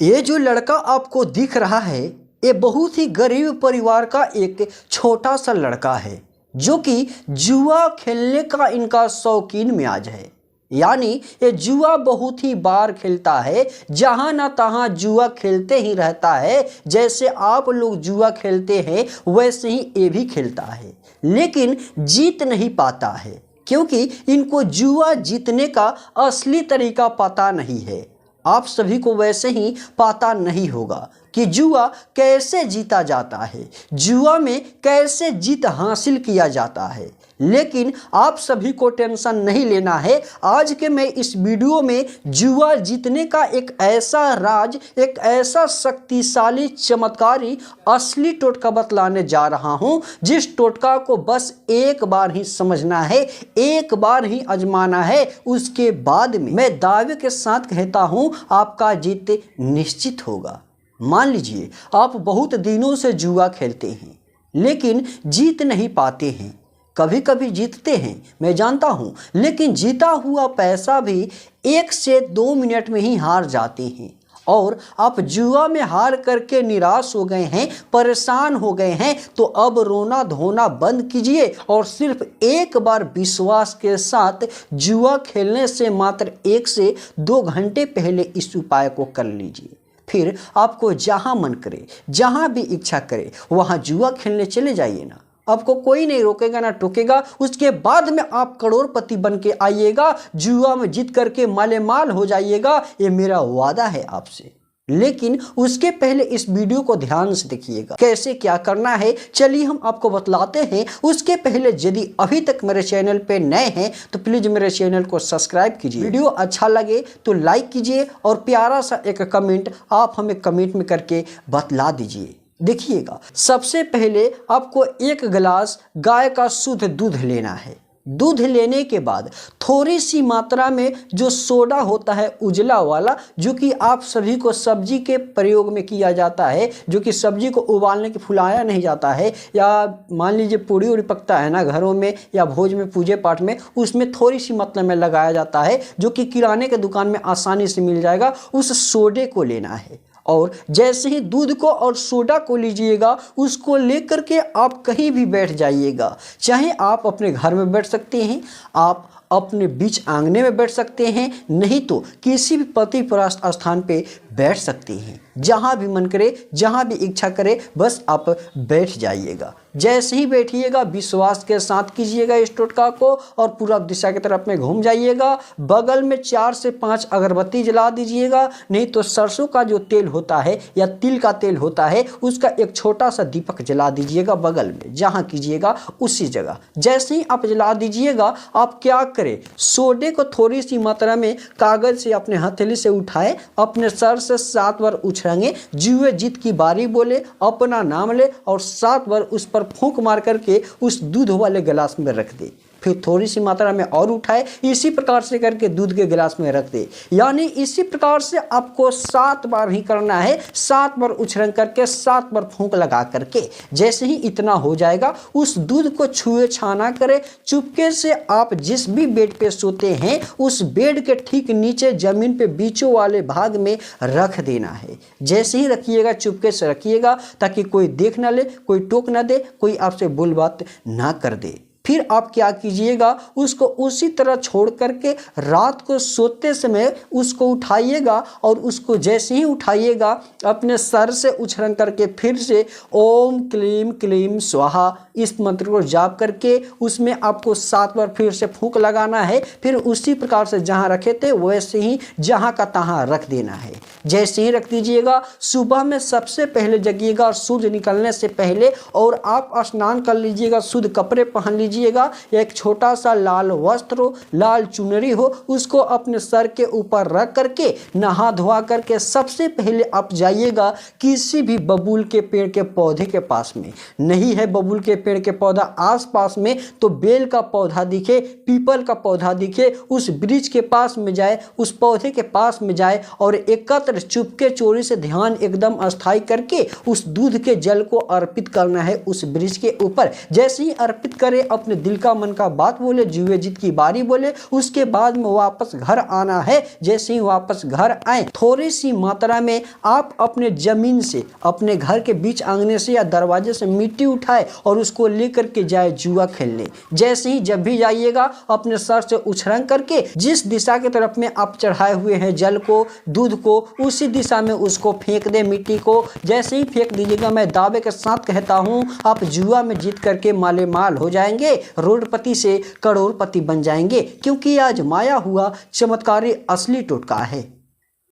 ये जो लड़का आपको दिख रहा है, ये बहुत ही गरीब परिवार का एक छोटा सा लड़का है जो कि जुआ खेलने का इनका शौकीन मियाज है। यानी ये जुआ बहुत ही बार खेलता है, जहाँ ना तहाँ जुआ खेलते ही रहता है। जैसे आप लोग जुआ खेलते हैं वैसे ही ये भी खेलता है, लेकिन जीत नहीं पाता है क्योंकि इनको जुआ जीतने का असली तरीका पता नहीं है। आप सभी को वैसे ही पता नहीं होगा कि जुआ कैसे जीता जाता है, जुआ में कैसे जीत हासिल किया जाता है। लेकिन आप सभी को टेंशन नहीं लेना है। आज के मैं इस वीडियो में जुआ जीतने का एक ऐसा राज, एक ऐसा शक्तिशाली चमत्कारी असली टोटका बतलाने जा रहा हूं, जिस टोटका को बस एक बार ही समझना है, एक बार ही आजमाना है। उसके बाद में मैं दावे के साथ कहता हूं आपका जीत निश्चित होगा। मान लीजिए आप बहुत दिनों से जुआ खेलते हैं लेकिन जीत नहीं पाते हैं। कभी कभी जीतते हैं, मैं जानता हूं, लेकिन जीता हुआ पैसा भी 1 से 2 मिनट में ही हार जाते हैं और आप जुआ में हार करके निराश हो गए हैं, परेशान हो गए हैं। तो अब रोना धोना बंद कीजिए और सिर्फ एक बार विश्वास के साथ जुआ खेलने से मात्र 1 से 2 घंटे पहले इस उपाय को कर लीजिए। फिर आपको जहां मन करे, जहां भी इच्छा करे, वहां जुआ खेलने चले जाइए ना। आपको कोई नहीं रोकेगा ना टोकेगा। उसके बाद में आप करोड़पति बन के आइएगा, जुआ में जीत करके मालेमाल हो जाइएगा। ये मेरा वादा है आपसे। लेकिन उसके पहले इस वीडियो को ध्यान से देखिएगा, कैसे क्या करना है चलिए हम आपको बतलाते हैं। उसके पहले यदि अभी तक मेरे चैनल पे नए हैं तो प्लीज मेरे चैनल को सब्सक्राइब कीजिए। वीडियो अच्छा लगे तो लाइक कीजिए और प्यारा सा एक कमेंट आप हमें कमेंट में करके बतला दीजिए। देखिएगा, सबसे पहले आपको 1 गिलास गाय का शुद्ध दूध लेना है। दूध लेने के बाद थोड़ी सी मात्रा में जो सोडा होता है उजला वाला, जो कि आप सभी को सब्जी के प्रयोग में किया जाता है, जो कि सब्जी को उबालने के फुलाया नहीं जाता है, या मान लीजिए पूड़ी उड़ी पकता है ना घरों में या भोज में पूजे पाठ में, उसमें थोड़ी सी मात्रा में लगाया जाता है, जो कि किराने के दुकान में आसानी से मिल जाएगा। उस सोडे को लेना है और जैसे ही दूध को और सोडा को लीजिएगा, उसको लेकर के आप कहीं भी बैठ जाइएगा। चाहे आप अपने घर में बैठ सकते हैं, आप अपने बीच आंगने में बैठ सकते हैं, नहीं तो किसी भी पतिप्रस्थ स्थान पे बैठ सकते हैं। जहाँ भी मन करे, जहाँ भी इच्छा करे, बस आप बैठ जाइएगा। जैसे ही बैठिएगा विश्वास के साथ कीजिएगा इस टोटका को और पूरब दिशा की तरफ में घूम जाइएगा। बगल में 4 से 5 अगरबत्ती जला दीजिएगा, नहीं तो सरसों का जो तेल होता है या तिल का तेल होता है उसका एक छोटा सा दीपक जला दीजिएगा बगल में, जहाँ कीजिएगा उसी जगह। जैसे ही आप जला दीजिएगा, आप क्या करें, सोडे को थोड़ी सी मात्रा में कागज से अपने हथेली से उठाए, अपने सर से 7 बार उछलेंगे, जुए जीत की बारी बोले, अपना नाम ले और 7 बार उस पर फूंक मार करके उस दूध वाले गिलास में रख दे। फिर थोड़ी सी मात्रा में और उठाए, इसी प्रकार से करके दूध के गिलास में रख दे। यानी इसी प्रकार से आपको 7 बार ही करना है, 7 बार उछलन करके 7 बार फूंक लगा करके। जैसे ही इतना हो जाएगा, उस दूध को छुए छाना करे, चुपके से आप जिस भी बेड पे सोते हैं उस बेड के ठीक नीचे जमीन पे बीचों वाले भाग में रख देना है। जैसे ही रखिएगा चुपके से रखिएगा, ताकि कोई देख ना ले, कोई टोक ना दे, कोई आपसे बोल बात ना कर दे। फिर आप क्या कीजिएगा, उसको उसी तरह छोड़ करके रात को सोते समय उसको उठाइएगा और उसको जैसे ही उठाइएगा अपने सर से उछलन करके फिर से ओम क्लीम क्लीम स्वाहा इस मंत्र को जाप करके उसमें आपको 7 बार फिर से फूंक लगाना है। फिर उसी प्रकार से जहाँ रखे थे वैसे ही जहाँ का तहाँ रख देना है। जैसे ही रख दीजिएगा, सुबह में सबसे पहले जगिएगा और सूर्य निकलने से पहले, और आप स्नान कर लीजिएगा, शुद्ध कपड़े पहन लीजिएगा, एक छोटा सा लाल वस्त्र हो, लाल चुनरी हो, उसको अपने सर के ऊपर रख करके नहा धोआ करके सबसे पहले आप जाइएगा किसी भी बबूल के पेड़ के पौधे के पास में। नहीं है बबूल के पेड़ के पौधा आसपास में तो बेल का पौधा दिखे, पीपल का पौधा दिखे, उस वृक्ष के पास में जाए, उस पौधे के पास में जाए और 71 मात्र चुपके चोरी से ध्यान एकदम अस्थायी करके उस दूध के जल को अर्पित करना है उस ब्रिज के ऊपर। जैसे ही अर्पित करे, अपने दिल का मन का बात बोले, जुए जीत की बारी बोले, उसके बाद में वापस घर आना है। जैसे ही वापस घर आए, थोड़ी सी मात्रा में आप अपने जमीन से, अपने घर के बीच आंगने से या दरवाजे से मिट्टी उठाए और उसको लेकर के जाए जुआ खेलने। जैसे ही जब भी जाइएगा, अपने सर से उछरंग करके जिस दिशा की तरफ में आप चढ़ाए हुए हैं जल को, दूध को, उसी दिशा में उसको फेंक दे मिट्टी को। जैसे ही फेंक दीजिएगा, मैं दावे के साथ कहता हूं, आप जुआ में जीत करके माले माल हो जाएंगे, रोडपति से करोड़पति बन जाएंगे, क्योंकि आज माया हुआ चमत्कारी असली टोटका है।